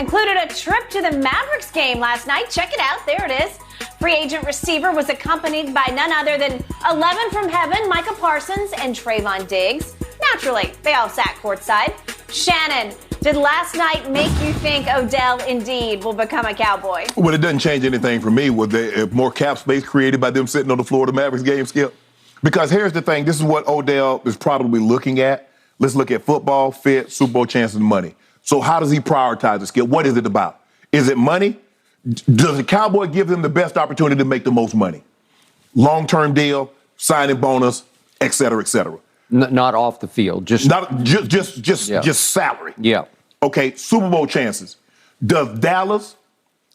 included a trip to the Mavericks game last night. Check it out. There it is. Free agent receiver was accompanied by none other than 11 from heaven, Micah Parsons and Trayvon Diggs. Naturally, they all sat courtside. Shannon, did last night make you think Odell indeed will become a Cowboy? Well, it doesn't change anything for me. Was there more cap space created by them sitting on the floor of the Mavericks game, Skip? Because here's the thing. This is what Odell is probably looking at. Let's look at football, fit, Super Bowl chances, and money. So how does he prioritize it, Skip? What is it about? Is it money? Does the Cowboy give them the best opportunity to make the most money? Long-term deal, signing bonus, et cetera, et cetera. Not off the field, just salary. Yeah. Okay, Super Bowl chances. Does Dallas,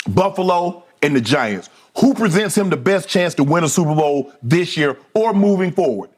Buffalo, and the Giants, who presents him the best chance to win a Super Bowl this year or moving forward?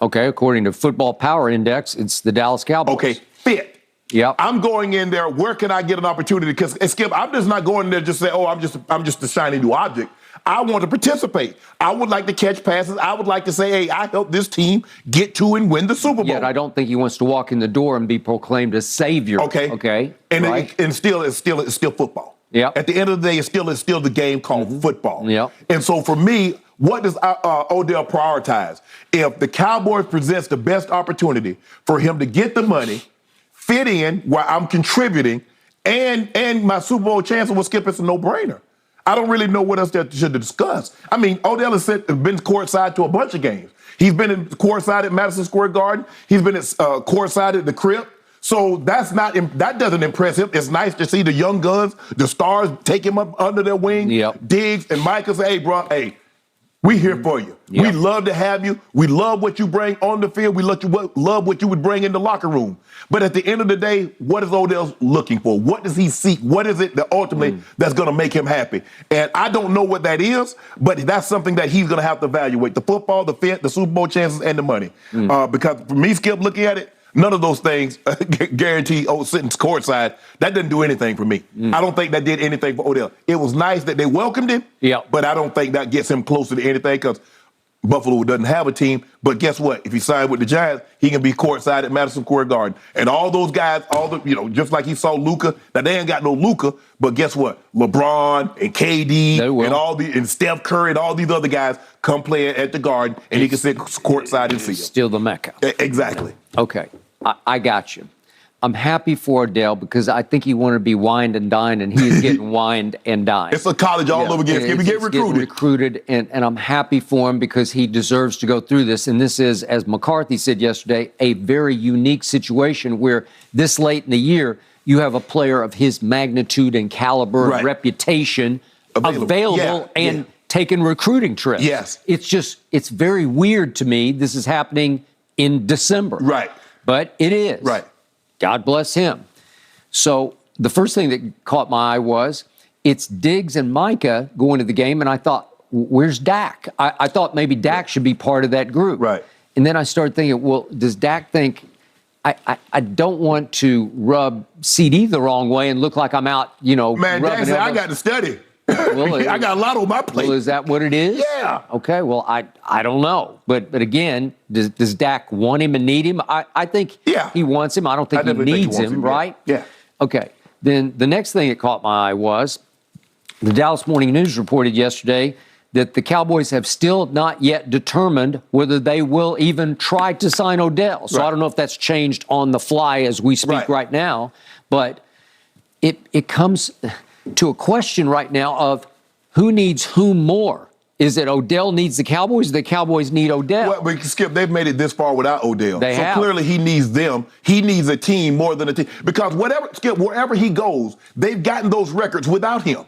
Okay, according to Football Power Index, it's the Dallas Cowboys. Okay, fit. Yep. I'm going in there. Where can I get an opportunity? Because Skip, I'm just not going in there just say, oh, I'm just a shiny new object. I want to participate. I would like to catch passes. I would like to say, hey, I helped this team get to and win the Super Bowl. Yet I don't think he wants to walk in the door and be proclaimed a savior. Okay. And right? it's still football. Yeah. At the end of the day, it's still the game called football. Yeah. And so for me, what does Odell prioritize? If the Cowboys presents the best opportunity for him to get the money, fit in where I'm contributing, and my Super Bowl chance will Skip, it's a no-brainer. I don't really know what else there should discuss. I mean, Odell has been courtside to a bunch of games. He's been in courtside at Madison Square Garden. He's been at courtside at the Crib. So that doesn't impress him. It's nice to see the young guns, the stars, take him up under their wing. Yep. Diggs and Micah say, hey, bro, hey, we here for you. Yep. We love to have you. We love what you bring on the field. We love what you would bring in the locker room. But at the end of the day, what is Odell looking for? What does he seek? What is it that ultimately that's going to make him happy? And I don't know what that is, but that's something that he's going to have to evaluate. The football, the fit, the Super Bowl chances, and the money. Because for me, Skip, looking at it, none of those things guarantee sitting courtside. That doesn't do anything for me. I don't think that did anything for Odell. It was nice that they welcomed him, but I don't think that gets him closer to anything because Buffalo doesn't have a team. But guess what? If he signed with the Giants, he can be courtside at Madison Square Garden. And all those guys, just like he saw Luka, now they ain't got no Luka, but guess what? LeBron and KD and Steph Curry and all these other guys come play at the Garden, and he can sit courtside and see them. Still the Mecca. Exactly. Okay, I got you. I'm happy for Odell because I think he wanted to be wined and dined, and he's getting wined and dined. It's a college all over again. He get recruited, and I'm happy for him because he deserves to go through this. And this is, as McCarthy said yesterday, a very unique situation where this late in the year, you have a player of his magnitude and caliber and reputation available and taking recruiting trips. Yes. It's very weird to me. This is happening in December. Right. But it is. Right. God bless him. So the first thing that caught my eye was it's Diggs and Micah going to the game, and I thought, where's Dak? I thought maybe Dak should be part of that group. Right. And then I started thinking, well, does Dak think I don't want to rub CD the wrong way and look like I'm out, Man, Dak said, I got to study. Well, I got a lot on my plate. Well, is that what it is? Yeah. Okay, well, I don't know. But again, does Dak want him and need him? I think he wants him. I don't think he needs him, right? Yeah. Okay. Then the next thing that caught my eye was the Dallas Morning News reported yesterday that the Cowboys have still not yet determined whether they will even try to sign Odell. So I don't know if that's changed on the fly as we speak right now, but it comes to a question right now of who needs whom more. Is it Odell needs the Cowboys or the Cowboys need Odell? Well, but Skip, they've made it this far without Odell. They have. Clearly he needs them. He needs a team more than a team. Because wherever he goes, they've gotten those records without him.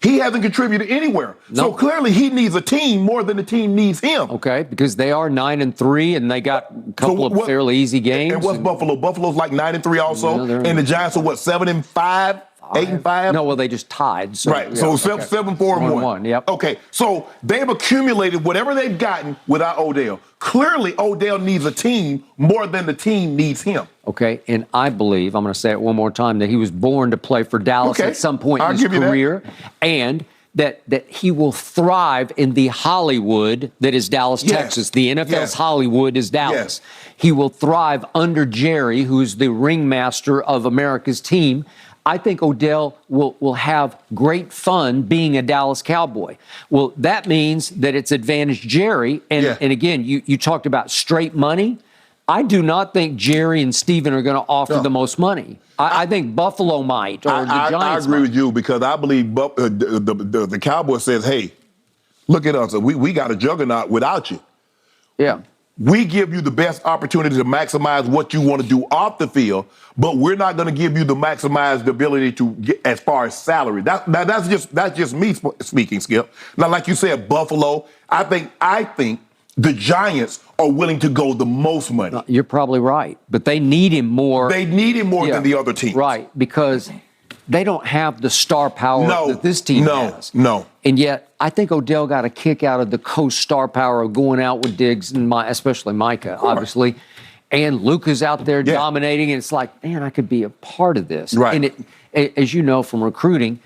He hasn't contributed anywhere. So clearly he needs a team more than the team needs him. Okay, because they are 9-3 and they got a couple of fairly easy games. And what's Buffalo? Buffalo's like 9-3 also. And the Giants are 7-5? 8-5? No, well, they just tied. So, right. So 7-4-1. Yep. Okay. So they've accumulated whatever they've gotten without Odell. Clearly, Odell needs a team more than the team needs him. Okay. And I believe, I'm going to say it one more time, that he was born to play for Dallas at some point in his career. And that he will thrive in the Hollywood that is Dallas, Texas. The NFL's Hollywood is Dallas. He will thrive under Jerry, who's the ringmaster of America's team. I think Odell will have great fun being a Dallas Cowboy. Well, that means that it's advantage Jerry. And again, you talked about straight money. I do not think Jerry and Steven are going to offer the most money. I think Buffalo might, or the Giants I agree with you, because I believe the Cowboys says, hey, look at us. We got a juggernaut without you. Yeah. We give you the best opportunity to maximize what you want to do off the field, but we're not going to give you the maximized ability to get as far as salary. That's just me speaking, Skip. Now, like you said, Buffalo, I think the Giants are willing to go the most money. You're probably right, but they need him more. They need him more than the other teams. Right, because they don't have the star power that this team has. No. And yet, I think Odell got a kick out of the co-star power of going out with Diggs and especially Micah, obviously. And Luka's out there dominating, and it's like, man, I could be a part of this. Right. And as you know from recruiting,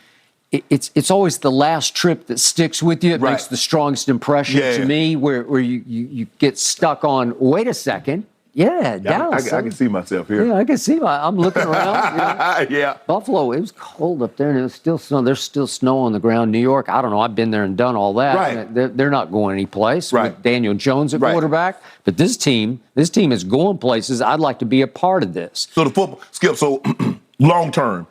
it's always the last trip that sticks with you. It makes the strongest impression to me, where you get stuck on, wait a second. Yeah, Dallas. I can see myself here. Yeah, I can see I'm looking around. Yeah. Buffalo, it was cold up there, and it was still snow. There's still snow on the ground. New York, I don't know. I've been there and done all that. Right. They're not going anyplace with Daniel Jones at quarterback. But this team is going places. I'd like to be a part of this. So the football, Skip, so long term,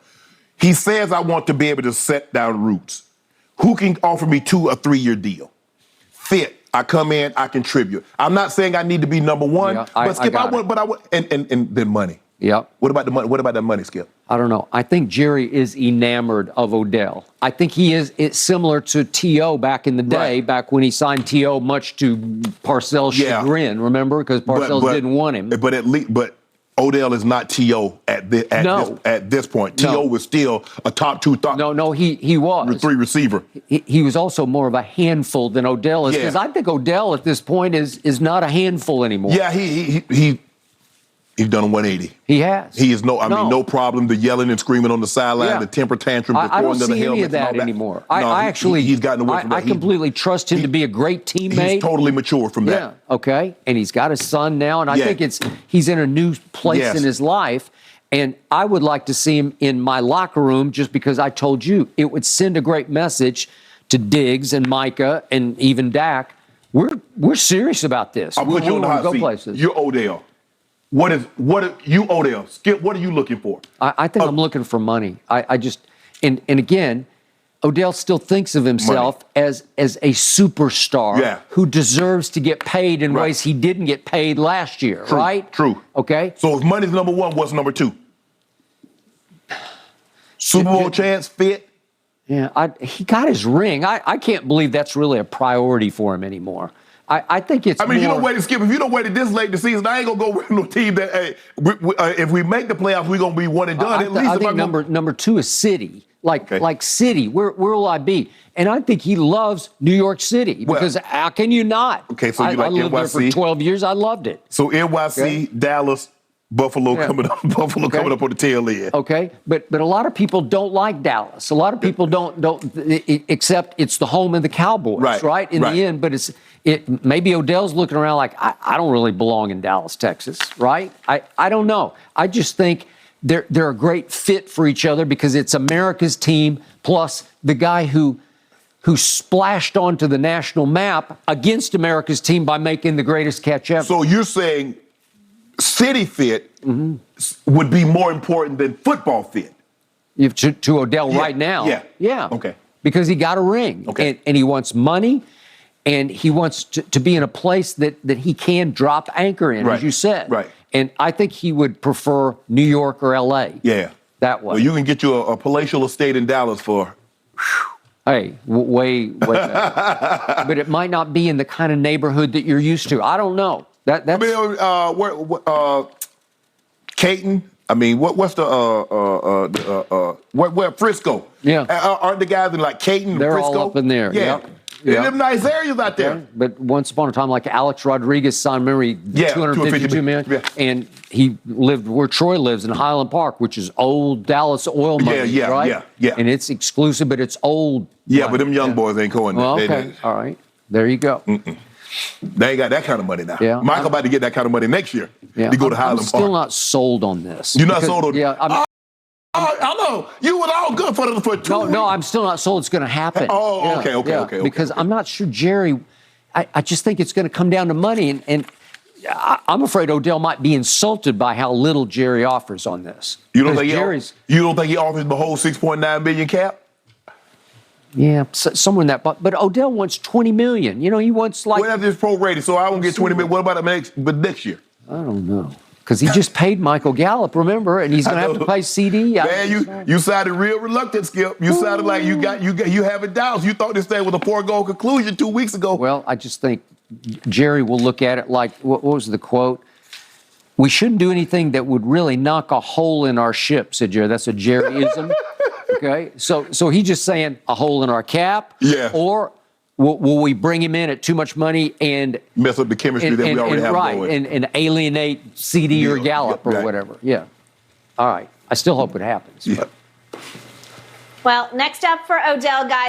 he says, I want to be able to set down roots. Who can offer me 2 or 3 year deal? Fit. I come in, I contribute. I'm not saying I need to be number one, but Skip, I want, and then money. Yep. What about the money? What about that money, Skip? I don't know. I think Jerry is enamored of Odell. I think it's similar to T.O. back in the day, back when he signed T.O. much to Parcells' chagrin, remember? Because Parcells didn't want him. But Odell is not T.O. at this point. T.O. was still a top 2 thought. No, he was. 3 receiver. He was also more of a handful than Odell is, because I think Odell at this point is not a handful anymore. Yeah, he's done a 180. He has. He is no problem. The yelling and screaming on the sideline, the temper tantrum. I don't see any of that anymore. He's gotten away from that. I completely trust him to be a great teammate. He's totally mature from that. Yeah, okay. And he's got a son now, and I think he's in a new place in his life. And I would like to see him in my locker room, just because I told you it would send a great message to Diggs and Micah and even Dak. We're serious about this. I'll put you on the hot seat. Places. You're Odell. What are you, Odell? Skip, what are you looking for? I think I'm looking for money. I just, and again, Odell still thinks of himself as a superstar who deserves to get paid in ways he didn't get paid last year, right? True. Okay? So if money's number 1, what's number 2? Super Bowl chance, fit? Yeah, he got his ring. I can't believe that's really a priority for him anymore. I think it's you don't wait to Skip. If you don't wait to this late in the season, I ain't going to go with no team that, if we make the playoffs, we're going to be one and done. I think number 2 is City. Like City, where will I be? And I think he loves New York City, because how can you not? Okay, so you like I lived NYC? there for 12 years. I loved it. So NYC, Dallas, Buffalo coming up. Buffalo coming up on the tail end. Okay, but a lot of people don't like Dallas. A lot of people don't except it's the home of the Cowboys, right? In the end, but maybe Odell's looking around like, I don't really belong in Dallas, Texas, right? I don't know. I just think they're a great fit for each other, because it's America's team plus the guy who splashed onto the national map against America's team by making the greatest catch ever. So you're saying city fit would be more important than football fit? To Odell right now. Yeah. Okay. Because he got a ring. Okay. And he wants money, and he wants to be in a place that he can drop anchor in, as you said. Right. And I think he would prefer New York or L.A. Yeah. That way. Well, you can get you a palatial estate in Dallas for... Hey, way better. But it might not be in the kind of neighborhood that you're used to. I don't know. That's... Caton. I mean, what's where Frisco? Yeah. Aren't the guys in like Caton and They're Frisco? all up in there. Yeah. Yep. Them nice areas out there. But once upon a time, like Alex Rodriguez signed, remember, $252 million, and he lived where Troy lives in Highland Park, which is old Dallas oil money, right? Yeah. And it's exclusive, but it's old. Yeah, money. but them young boys ain't going there. Well, okay, all right. There you go. They ain't got that kind of money now. Yeah. Michael about to get that kind of money next year to go to Highland Park. I'm still not sold on this. You're not sold on Yeah, I know. You was all good for 2 weeks. No, I'm still not sold it's going to happen. Oh, okay. Because I'm not sure Jerry, I just think it's going to come down to money. And I'm afraid Odell might be insulted by how little Jerry offers on this. You don't think he offers the whole $6.9 billion cap? Yeah, somewhere in that. But Odell wants $20 million. You know, he wants like. Well, that's just prorated, so I won't get $20 million. What about next year? I don't know. Because he just paid Michael Gallup, remember, and he's going to have to pay CD. Man, you sounded real reluctant, Skip. You sounded like you having doubts. You thought this thing was a foregone conclusion 2 weeks ago. Well, I just think Jerry will look at it like, what was the quote? We shouldn't do anything that would really knock a hole in our ship, said Jerry. That's a Jerryism. Okay, so he's just saying a hole in our cap. Yeah. Or will we bring him in at too much money and mess up the chemistry that we already have going? And alienate CD or Gallup or whatever. Yeah. All right. I still hope it happens. Yeah. Well, next up for Odell, guys.